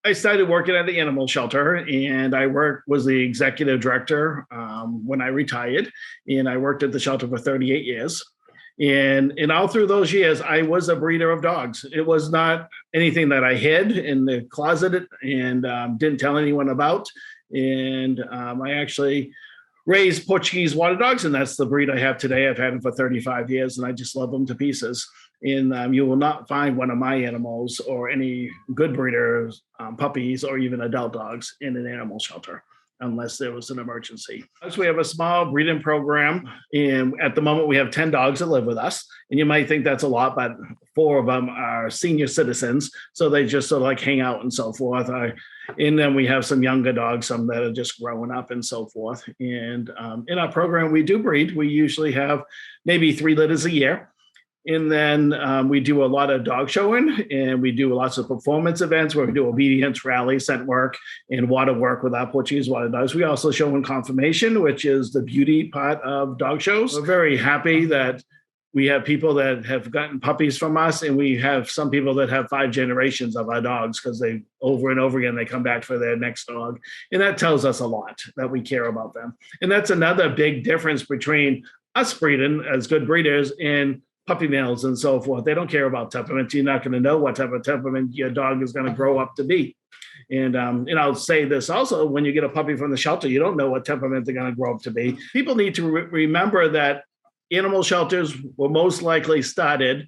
I started working at the animal shelter, and was the executive director when I retired, and I worked at the shelter for 38 years. And all through those years, I was a breeder of dogs. It was not anything that I hid in the closet and didn't tell anyone about. And I actually raised Portuguese water dogs, and that's the breed I have today. I've had them for 35 years, and I just love them to pieces. And you will not find one of my animals or any good breeders, puppies, or even adult dogs in an animal shelter unless there was an emergency. So we have a small breeding program, and at the moment we have 10 dogs that live with us. And you might think that's a lot, but 4 of them are senior citizens, so they just sort of like hang out and so forth. And then we have some younger dogs, some that are just growing up and so forth. And in our program, we do breed. We usually have maybe 3 litters a year. And then we do a lot of dog showing, and we do lots of performance events where we do obedience, rally, scent work, and water work with our Portuguese water dogs. We also show in conformation, which is the beauty part of dog shows. We're very happy that we have people that have gotten puppies from us, and we have some people that have 5 generations of our dogs because they over and over again, they come back for their next dog. And that tells us a lot that we care about them. And that's another big difference between us breeding as good breeders and puppy mills and so forth. They don't care about temperament. You're not going to know what type of temperament your dog is going to grow up to be. And I'll say this also, when you get a puppy from the shelter, you don't know what temperament they're going to grow up to be. People need to remember that animal shelters were most likely started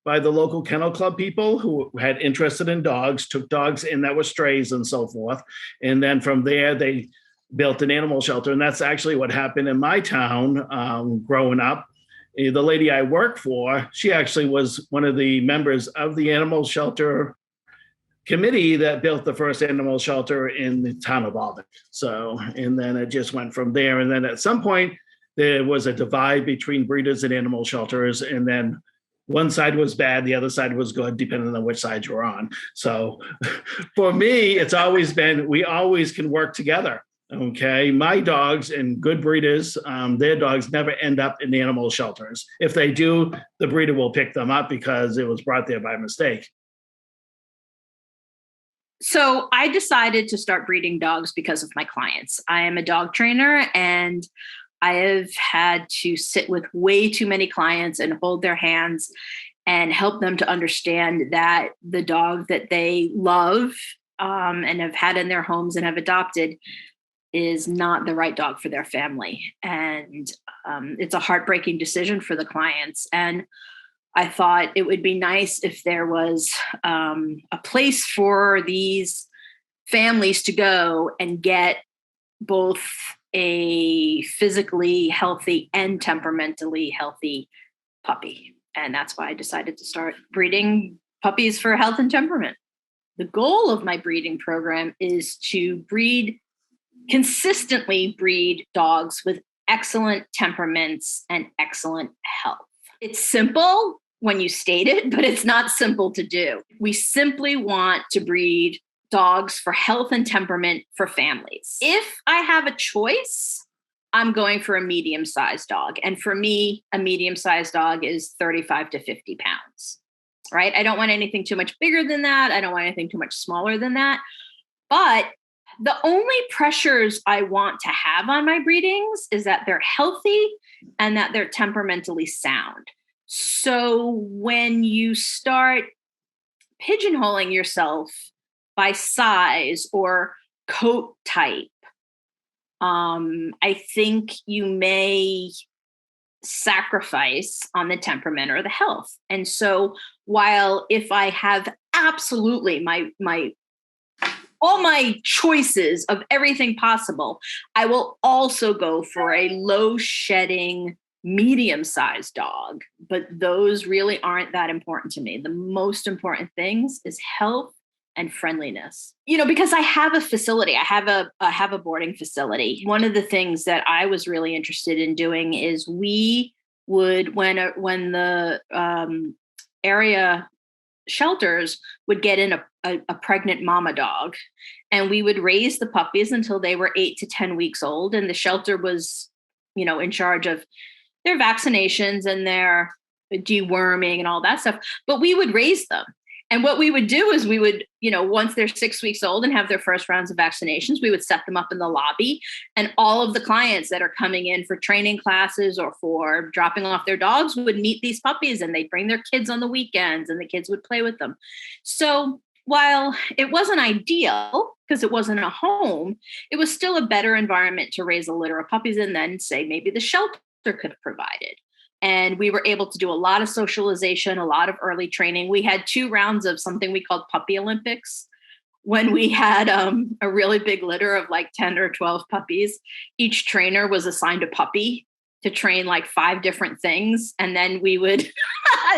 by the local kennel club people who had interested in dogs, took dogs in that were strays and so forth. And then from there, they built an animal shelter. And that's actually what happened in my town growing up. The lady I work for, she actually was one of the members of the animal shelter committee that built the first animal shelter in the town of Albany. So, and then it just went from there. And then at some point, there was a divide between breeders and animal shelters. And then one side was bad, the other side was good, depending on which side you're on. So for me, it's always been, we always can work together. Okay, my dogs and good breeders, their dogs never end up in animal shelters. If they do, the breeder will pick them up because it was brought there by mistake. So I decided to start breeding dogs because of my clients. I am a dog trainer, and I have had to sit with way too many clients and hold their hands and help them to understand that the dog that they love and have had in their homes and have adopted is not the right dog for their family. And it's a heartbreaking decision for the clients. And I thought it would be nice if there was a place for these families to go and get both a physically healthy and temperamentally healthy puppy. And that's why I decided to start breeding puppies for health and temperament. The goal of my breeding program is to consistently breed dogs with excellent temperaments and excellent health. It's simple when you state it, but it's not simple to do. We simply want to breed dogs for health and temperament for families. If I have a choice, I'm going for a medium-sized dog. And for me, a medium-sized dog is 35 to 50 pounds, right? I don't want anything too much bigger than that. I don't want anything too much smaller than that. But the only pressures I want to have on my breedings is that they're healthy and that they're temperamentally sound. So when you start pigeonholing yourself by size or coat type, I think you may sacrifice on the temperament or the health. And so while if I have absolutely all my choices of everything possible, I will also go for a low shedding, medium-sized dog. But those really aren't that important to me. The most important things is health and friendliness. Because I have a facility, I have a boarding facility. One of the things that I was really interested in doing is we would, when the area shelters would get in a pregnant mama dog, and we would raise the puppies until they were 8 to 10 weeks old. And the shelter was, in charge of their vaccinations and their deworming and all that stuff. But we would raise them. And what we would do is we would, once they're 6 weeks old and have their first rounds of vaccinations, we would set them up in the lobby. And all of the clients that are coming in for training classes or for dropping off their dogs would meet these puppies, and they'd bring their kids on the weekends and the kids would play with them. So while it wasn't ideal because it wasn't a home, it was still a better environment to raise a litter of puppies in than, say, maybe the shelter could have provided. And we were able to do a lot of socialization, a lot of early training. We had 2 rounds of something we called Puppy Olympics when we had a really big litter of like 10 or 12 puppies. Each trainer was assigned a puppy to train like 5 different things. And then we would,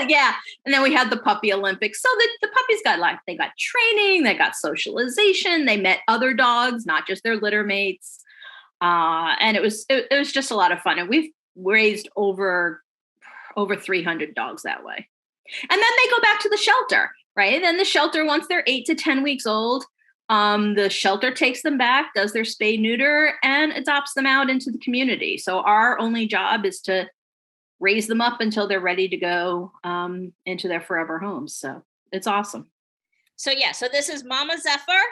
yeah. And then we had the Puppy Olympics. So the puppies they got training, they got socialization, they met other dogs, not just their litter mates. And it was just a lot of fun. And we've raised over 300 dogs that way. And then they go back to the shelter, right? And then the shelter, once they're 8 to 10 weeks old, the shelter takes them back, does their spay neuter, and adopts them out into the community. So our only job is to raise them up until they're ready to go into their forever homes. So it's awesome. So this is Mama Zephyr,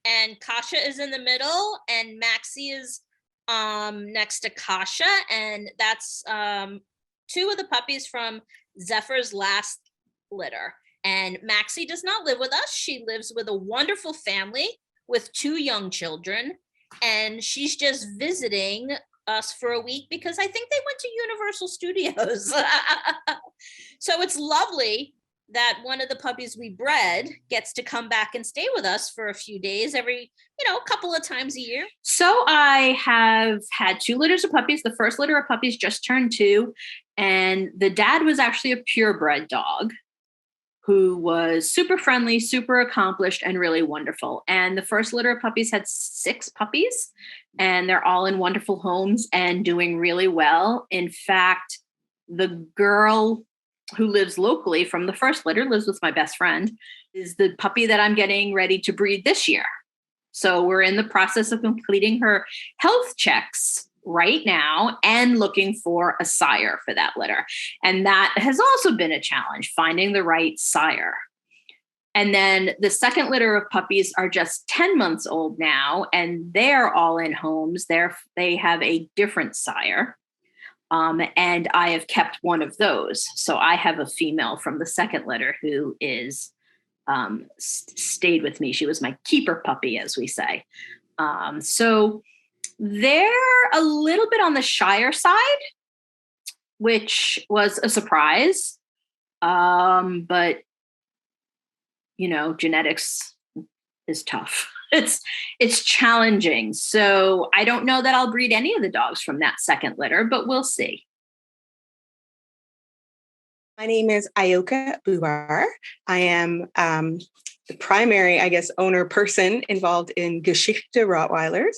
and Kasha is in the middle, and Maxie is next to Kasha, and that's 2 of the puppies from Zephyr's last litter. And Maxie does not live with us. She lives with a wonderful family with 2 young children. And she's just visiting us for a week because I think they went to Universal Studios. So it's lovely that one of the puppies we bred gets to come back and stay with us for a few days every, a couple of times a year. So I have had 2 litters of puppies. The first litter of puppies just turned 2. And the dad was actually a purebred dog who was super friendly, super accomplished, and really wonderful. And the first litter of puppies had 6 puppies, and they're all in wonderful homes and doing really well. In fact, the girl who lives locally from the first litter, lives with my best friend, is the puppy that I'm getting ready to breed this year. So we're in the process of completing her health checks right now and looking for a sire for that litter. And that has also been a challenge, finding the right sire. And then the second litter of puppies are just 10 months old now, and they're all in homes. They have a different sire. And I have kept one of those. So I have a female from the second litter who is stayed with me. She was my keeper puppy, as we say. So they're a little bit on the shyer side, which was a surprise. But, genetics is tough. It's challenging. So I don't know that I'll breed any of the dogs from that second litter, but we'll see. My name is Ayoka Bubar. I am the primary, owner person involved in Geschichte Rottweilers.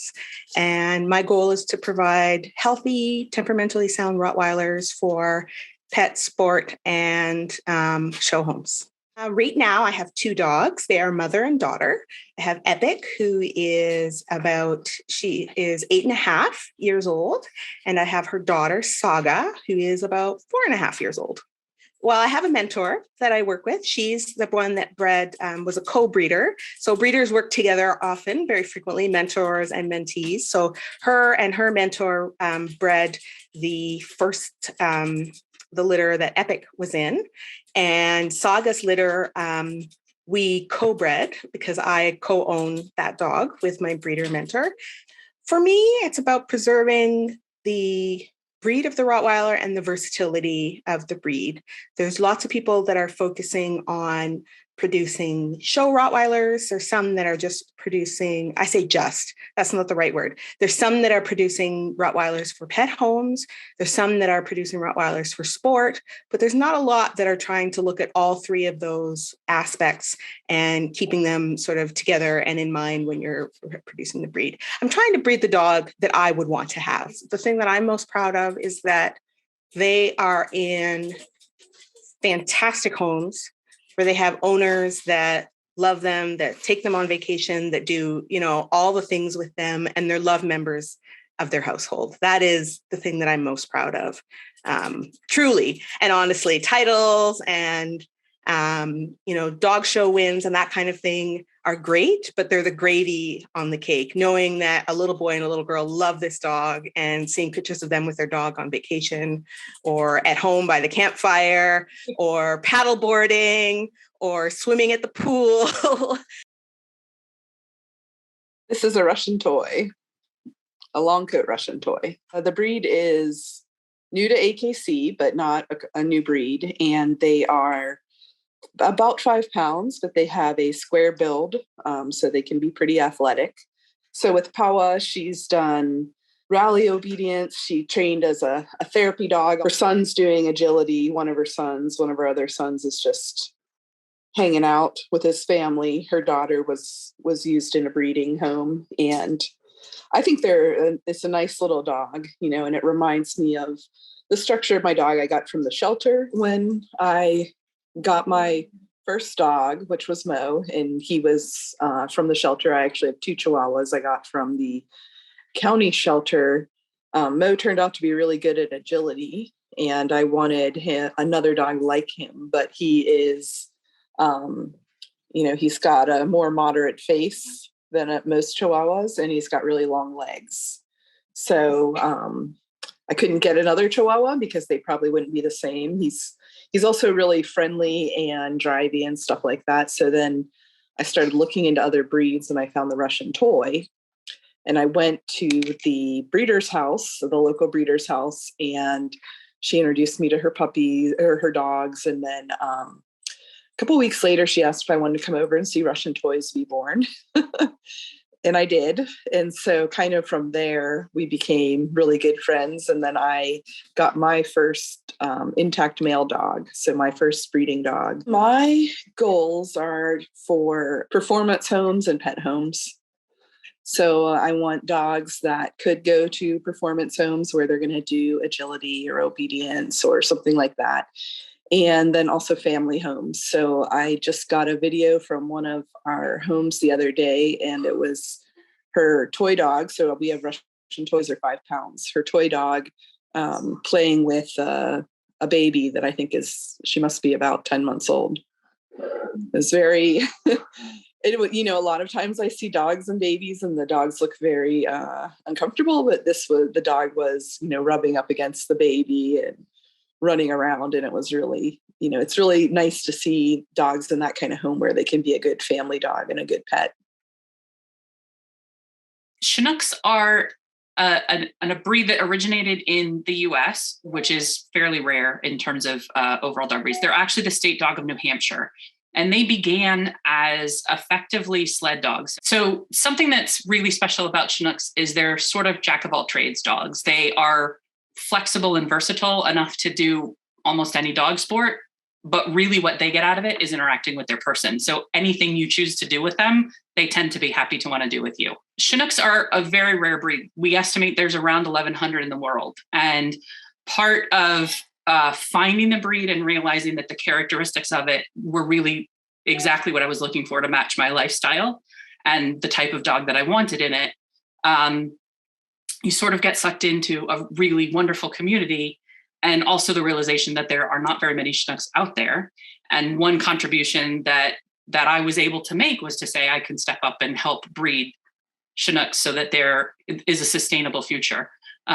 And my goal is to provide healthy, temperamentally sound Rottweilers for pet, sport, and show homes. Right now, I have 2 dogs. They are mother and daughter. I have Epic, who is 8.5 years old. And I have her daughter, Saga, who is about 4.5 years old. Well, I have a mentor that I work with. She's the one that bred, was a co-breeder. So breeders work together often, very frequently, mentors and mentees. So her and her mentor bred the first, the litter that Epic was in. And Saga's litter, we co-bred because I co-own that dog with my breeder mentor. For me, it's about preserving the breed of the Rottweiler and the versatility of the breed. There's lots of people that are focusing on producing show Rottweilers. There's some that are just producing, I say just, that's not the right word. There's some that are producing Rottweilers for pet homes. There's some that are producing Rottweilers for sport, but there's not a lot that are trying to look at all 3 of those aspects and keeping them sort of together and in mind when you're producing the breed. I'm trying to breed the dog that I would want to have. The thing that I'm most proud of is that they are in fantastic homes where they have owners that love them, that take them on vacation, that do, all the things with them, and they're love members of their household. That is the thing that I'm most proud of, truly. And honestly, titles and Dog show wins and that kind of thing are great, but they're the gravy on the cake. Knowing that a little boy and a little girl love this dog and seeing pictures of them with their dog on vacation or at home by the campfire or paddleboarding or swimming at the pool. This is a Russian toy, a long coat Russian toy. The breed is new to AKC, but not a new breed. And they are about 5 pounds, but they have a square build, so they can be pretty athletic. So with Pawa, she's done rally obedience. She trained as a therapy dog. Her son's doing agility. One of her other sons is just hanging out with his family. Her daughter was used in a breeding home, and I think it's a nice little dog, and it reminds me of the structure of my dog I got from the shelter when I got my first dog, which was Mo, and he was from the shelter. I actually have 2 Chihuahuas I got from the county shelter. Mo turned out to be really good at agility, and I wanted another dog like him, but he is, he's got a more moderate face than at most Chihuahuas, and he's got really long legs. So I couldn't get another Chihuahua because they probably wouldn't be the same. He's also really friendly and drivey and stuff like that. So then I started looking into other breeds, and I found the Russian toy. And I went to the breeder's house, the local breeder's house, and she introduced me to her puppies or her dogs. And then a couple of weeks later, she asked if I wanted to come over and see Russian toys be born. And I did. And so kind of from there, we became really good friends. And then I got my first intact male dog. So my first breeding dog. My goals are for performance homes and pet homes. So I want dogs that could go to performance homes where they're going to do agility or obedience or something like that. And then also family homes. So I just got a video from one of our homes the other day, and it was her toy dog. So we have Russian toys are 5 pounds. Her toy dog playing with a baby that I think she must be about 10 months old. It's very, a lot of times I see dogs and babies and the dogs look very uncomfortable, but the dog was, rubbing up against the baby and running around. And it was really, it's really nice to see dogs in that kind of home where they can be a good family dog and a good pet. Chinooks are a breed that originated in the US, which is fairly rare in terms of overall dog breeds. They're actually the state dog of New Hampshire, and they began as effectively sled dogs. So something that's really special about Chinooks is they're sort of jack of all trades dogs. They are flexible and versatile enough to do almost any dog sport, but really what they get out of it is interacting with their person. So anything you choose to do with them, they tend to be happy to want to do with you. Chinooks are a very rare breed. We estimate there's around 1,100 in the world. And part of finding the breed and realizing that the characteristics of it were really exactly what I was looking for to match my lifestyle and the type of dog that I wanted in it, you sort of get sucked into a really wonderful community, and also the realization that there are not very many Chinooks out there. And one contribution that I was able to make was to say I can step up and help breed Chinooks so that there is a sustainable future,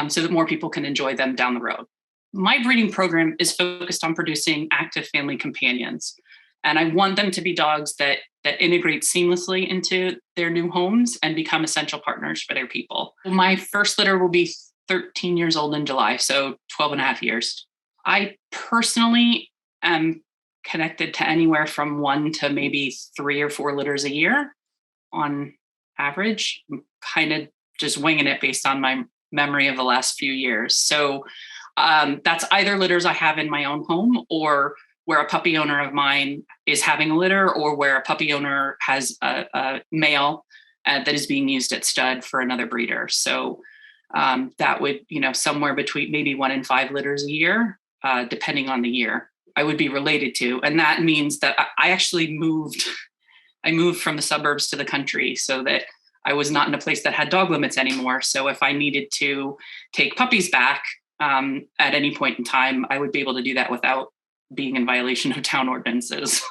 so that more people can enjoy them down the road. My breeding program is focused on producing active family companions. And I want them to be dogs that integrate seamlessly into their new homes and become essential partners for their people. My first litter will be 13 years old in July, so 12 and a half years. I personally am connected to anywhere from 1 to maybe 3 or 4 litters a year on average. I'm kind of just winging it based on my memory of the last few years. So that's either litters I have in my own home, or where a puppy owner of mine is having a litter, or where a puppy owner has a male that is being used at stud for another breeder. So that would, somewhere between maybe 1 and 5 litters a year, depending on the year, I would be related to. And that means that I actually moved from the suburbs to the country so that I was not in a place that had dog limits anymore. So if I needed to take puppies back at any point in time, I would be able to do that without being in violation of town ordinances.